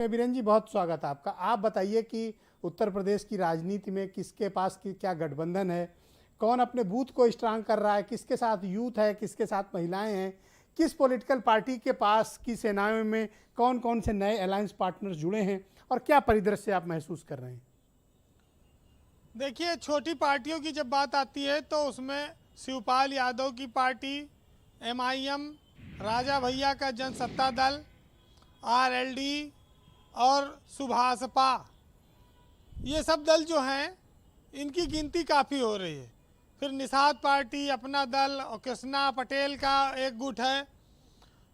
बीरेन जी, बहुत स्वागत है आपका। आप बताइए कि उत्तर प्रदेश की राजनीति में किसके पास की क्या गठबंधन है, कौन अपने बूथ को स्ट्रांग कर रहा है, किसके साथ यूथ है, किसके साथ महिलाएं हैं, किस पॉलिटिकल पार्टी के पास की सेनाओं में कौन कौन से नए अलायंस पार्टनर्स जुड़े हैं और क्या परिदृश्य आप महसूस कर रहे हैं? देखिए, छोटी पार्टियों की जब बात आती है तो उसमें शिवपाल यादव की पार्टी, MIM, राजा भैया का जनसत्ता दल, RLD और सुभाषपा, ये सब दल जो हैं इनकी गिनती काफ़ी हो रही है। फिर निषाद पार्टी, अपना दल और कृष्णा पटेल का एक गुट है।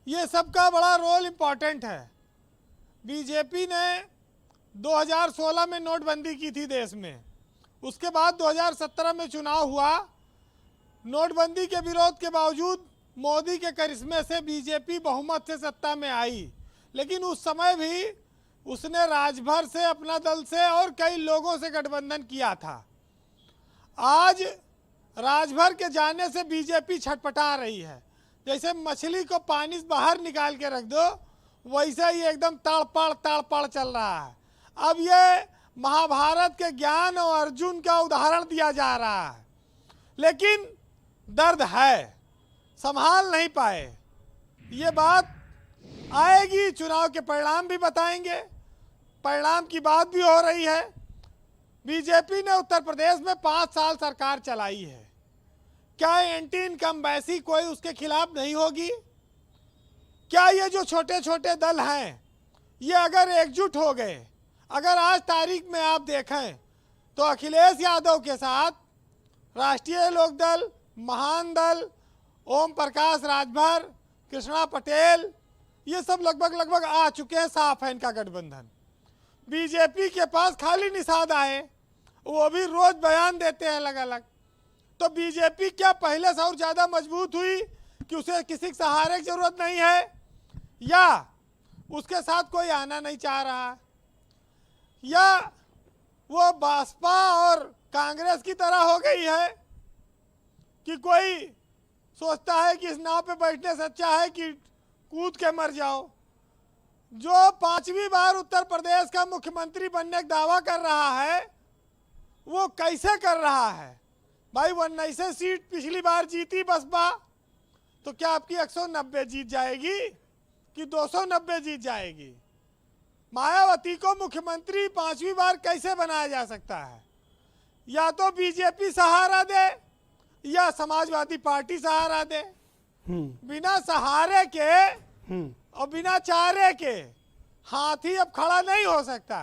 ये सब का बड़ा रोल इम्पॉर्टेंट है। बीजेपी ने 2016 में नोटबंदी की थी देश में, उसके बाद 2017 में चुनाव हुआ। नोटबंदी के विरोध के बावजूद मोदी के करिश्मे से बीजेपी बहुमत से सत्ता में आई, लेकिन उस समय भी उसने राजभर से, अपना दल से और कई लोगों से गठबंधन किया था। आज राजभर के जाने से बीजेपी छटपटा रही है। जैसे मछली को पानी से बाहर निकाल के रख दो, वैसे ही एकदम तड़पड़ चल रहा है। अब ये महाभारत के ज्ञान और अर्जुन का उदाहरण दिया जा रहा है, लेकिन दर्द है, संभाल नहीं पाए। ये बात आएगी, चुनाव के परिणाम भी बताएंगे। परिणाम की बात भी हो रही है। बीजेपी ने उत्तर प्रदेश में 5 साल सरकार चलाई है। क्या एंटी इनकम्बेंसी कोई उसके खिलाफ नहीं होगी? क्या ये जो छोटे छोटे दल हैं, ये अगर एकजुट हो गए, अगर आज तारीख में आप देखें तो अखिलेश यादव के साथ राष्ट्रीय लोकदल, महान दल, ओम प्रकाश राजभर, कृष्णा पटेल, ये सब लगभग आ चुके हैं। साफ है इनका गठबंधन। बीजेपी के पास खाली निषाद आए, वो भी रोज बयान देते हैं अलग अलग। तो बीजेपी क्या पहले से और ज़्यादा मजबूत हुई कि उसे किसी के सहारे की जरूरत नहीं है, या उसके साथ कोई आना नहीं चाह रहा, या वो बसपा और कांग्रेस की तरह हो गई है कि कोई सोचता है कि इस नाव पे बैठने से अच्छा है कि कूद के मर जाओ। जो 5वीं बार उत्तर प्रदेश का मुख्यमंत्री बनने का दावा कर रहा है, वो कैसे कर रहा है? भाई 19 सीट पिछली बार जीती बसपा, तो क्या आपकी 190 जीत जाएगी कि 290 जीत जाएगी? मायावती को मुख्यमंत्री 5वीं बार कैसे बनाया जा सकता है? या तो बीजेपी सहारा दे या समाजवादी पार्टी सहारा दे। बिना सहारे के और बिना चारे के हाथी अब खड़ा नहीं हो सकता।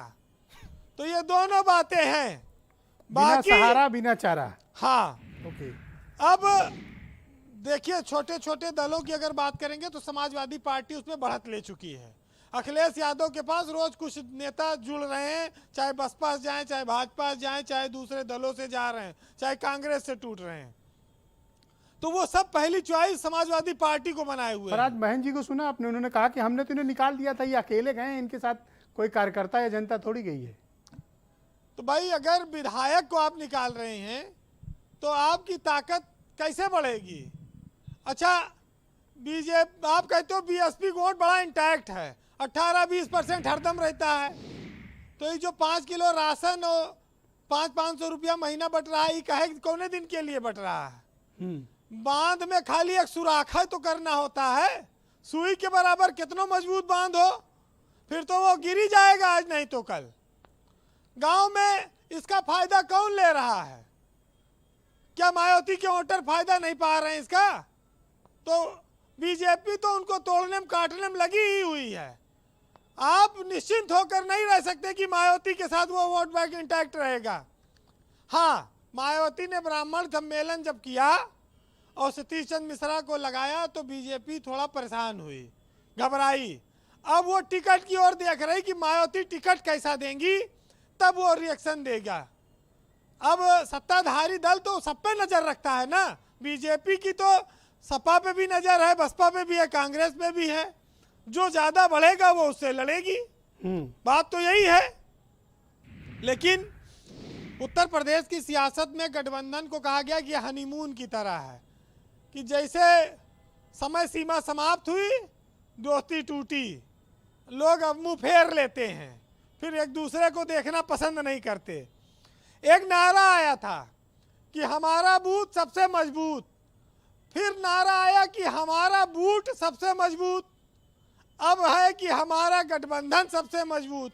तो ये दोनों बातें हैं। बिना सहारा बिना चारा। हाँ, ओके। अब देखिए, छोटे छोटे दलों की अगर बात करेंगे तो समाजवादी पार्टी उसमें बढ़त ले चुकी है। अखिलेश यादव के पास रोज कुछ नेता जुड़ रहे हैं, चाहे बसपा से जाएं, चाहे भाजपा से जाएं, चाहे दूसरे दलों से जा रहे हैं, चाहे कांग्रेस से टूट रहे हैं। तो वो सब पहली चॉइस समाजवादी पार्टी को बनाए हुए पर आज महेंद्र जी को सुना आपने, उन्होंने कहा कि हमने तो इन्हें निकाल दिया था, ये अकेले गए, इनके साथ कोई कार्यकर्ता या जनता थोड़ी गई है। तो भाई, अगर विधायक को आप निकाल रहे हैं तो आपकी ताकत कैसे बढ़ेगी? अच्छा, बीजेपी आप कहते हो बीएसपी वोट बड़ा इंटैक्ट है, 18-20% हरदम रहता है। तो ये जो 5 किलो राशन और 500 रुपया महीना बट रहा है, ये कहे कौने दिन के लिए बट रहा है? बांध में खाली एक सुराखा तो करना होता है। सुई के बराबर कितना मजबूत बांध हो, फिर तो वो गिर ही जाएगा आज नहीं तो कल। गांव में इसका फायदा कौन ले रहा है? क्या मायावती के वोटर फायदा नहीं पा रहे हैं इसका? तो बीजेपी तो उनको तोड़ने में, काटने में लगी ही हुई है। आप निश्चिंत होकर नहीं रह सकते कि मायावती के साथ वो वोट बैंक इंटैक्ट रहेगा। हाँ, मायावती ने ब्राह्मण सम्मेलन जब किया और सतीश चंद्र मिश्रा को लगाया तो बीजेपी थोड़ा परेशान हुई, घबराई। अब वो टिकट की ओर देख रही कि मायावती टिकट कैसा देंगी, तब वो रिएक्शन देगा। अब सत्ताधारी दल तो सब पे नजर रखता है ना। बीजेपी की तो सपा पे भी नजर है, बसपा पे भी है, कांग्रेस पे भी है। जो ज्यादा बढ़ेगा वो उससे लड़ेगी। बात तो यही है। लेकिन उत्तर प्रदेश की सियासत में गठबंधन को कहा गया कि हनीमून की तरह है, कि जैसे समय सीमा समाप्त हुई, दोस्ती टूटी, लोग अब मुंह फेर लेते हैं, फिर एक दूसरे को देखना पसंद नहीं करते। एक नारा आया था कि हमारा बूथ सबसे मजबूत, फिर नारा आया कि हमारा बूट सबसे मजबूत, अब है कि हमारा गठबंधन सबसे मजबूत।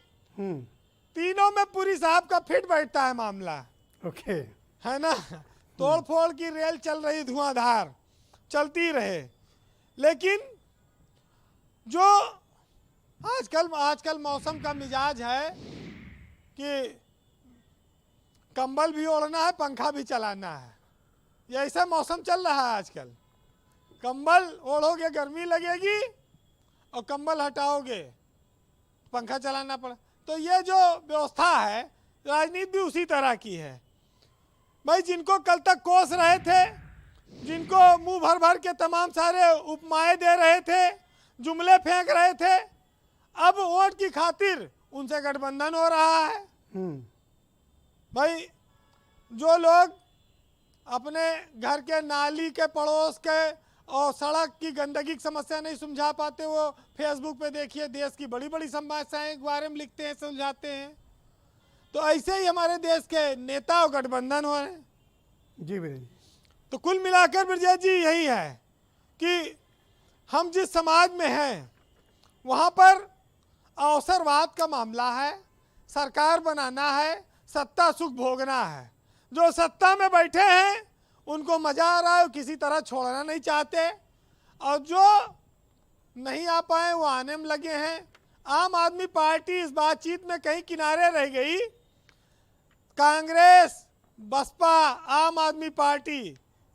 तीनों में पुरी साहब का फिट बैठता है मामला। ओके, है ना, तोड़ फोड़ की रेल चल रही धुआंधार, चलती रहे। लेकिन जो आजकल मौसम का मिजाज है कि कंबल भी ओढ़ना है, पंखा भी चलाना है, ये ऐसा मौसम चल रहा है आजकल। कंबल ओढ़ोगे गर्मी लगेगी और कंबल हटाओगे पंखा चलाना पड़ा। तो ये जो व्यवस्था है, राजनीति भी उसी तरह की है। भाई जिनको कल तक कोस रहे थे, जिनको मुंह भर भर के तमाम सारे उपमाएं दे रहे थे, जुमले फेंक रहे थे, अब वोट की खातिर उनसे गठबंधन हो रहा है। भाई जो लोग अपने घर के नाली के पड़ोस के और सड़क की गंदगी की समस्या नहीं सुलझा पाते, वो फेसबुक पे देखिए देश की बड़ी बड़ी समस्याएं के बारे में लिखते हैं, सुलझाते हैं। तो ऐसे ही हमारे देश के नेता और गठबंधन हो रहे हैं। जी वीरेंद्र। तो कुल मिलाकर ब्रजेश जी यही है कि हम जिस समाज में हैं वहाँ पर अवसरवाद का मामला है, सरकार बनाना है, सत्ता सुख भोगना है। जो सत्ता में बैठे हैं उनको मजा आ रहा है, किसी तरह छोड़ना नहीं चाहते, और जो नहीं आ पाए वो आने में लगे हैं। आम आदमी पार्टी इस बातचीत में कहीं किनारे रह गई। कांग्रेस, बसपा, आम आदमी पार्टी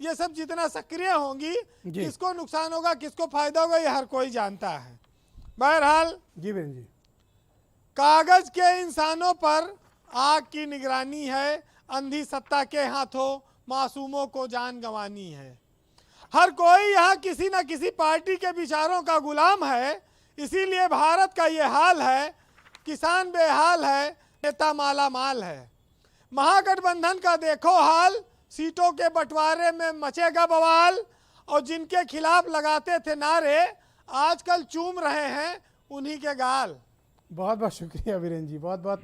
ये सब जितना सक्रिय होंगी, किसको नुकसान होगा किसको फायदा होगा ये हर कोई जानता है। बहरहाल जी वीरेंद्र जी, कागज के इंसानों पर आग की निगरानी है, अंधी सत्ता के हाथों मासूमों को जान गंवानी है। हर कोई यहाँ किसी न किसी पार्टी के विचारों का गुलाम है, इसीलिए भारत का ये हाल है। किसान बेहाल है, नेता माला माल है। महागठबंधन का देखो हाल, सीटों के बंटवारे में मचेगा बवाल, और जिनके खिलाफ लगाते थे नारे आजकल चूम रहे हैं उन्हीं के गाल। बहुत बहुत शुक्रिया वीरेंद्र जी, बहुत बहुत